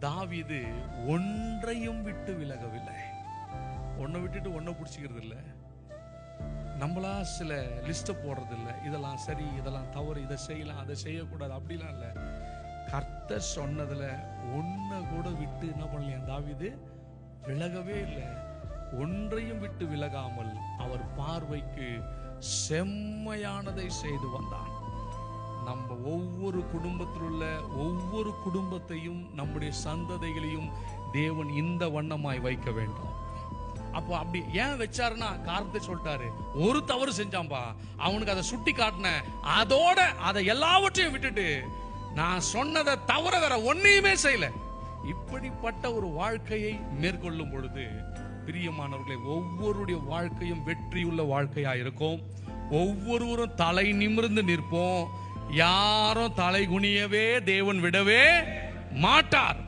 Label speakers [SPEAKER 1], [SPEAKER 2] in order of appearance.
[SPEAKER 1] தாவீது ஒன்றையும் விட்டு விலகவில்லை. ஒன்னை விட்டுட்டு ஒன்னை பிடிச்சிக்கிறது இல்லை, நம்மளா சில லிஸ்ட் போடுறது இல்லை, இதெல்லாம் சரி இதெல்லாம் தவறு, இதை செய்யலாம் அதை செய்யக்கூடாது அப்படிலாம் இல்லை. கர்த்தர் சொன்னதுல ஒன்னை கூட விட்டு என்ன பண்ணலையா தாவீது, விலகவே இல்லை. ஒன்றையும் விட்டு விலகாமல் அவர் பார்வைக்கு செம்மையானதை செய்து வந்தான். நம்ம ஒவ்வொரு குடும்பத்தில் உள்ள ஒவ்வொரு குடும்பத்தையும் நம்முடைய சந்ததிகளையும் தேவன் இந்த வண்ணமாய் வைக்க வேண்டும். அப்போ அப்படி ஏன் வச்சாருன்னா காரணத்தை சொல்லிட்டாரு. ஒரு தவறு செஞ்சான்பா, அவனுக்கு அதை சுட்டி காட்டின, அதோட அதை எல்லாவற்றையும் விட்டுட்டு நான் சொன்னதை தவிர வேற ஒன்னையுமே செய்யல. இப்படிப்பட்ட ஒரு வாழ்க்கையை மேற்கொள்ளும் பொழுது பிரியமானவர்களே, ஒவ்வொருடைய வாழ்க்கையும் வெற்றியுள்ள வாழ்க்கையா இருக்கும். ஒவ்வொருவரும் தலை நிமிர்ந்து நிற்போம். யாரும் தலை குனியவே தேவன் விடவே மாட்டார்.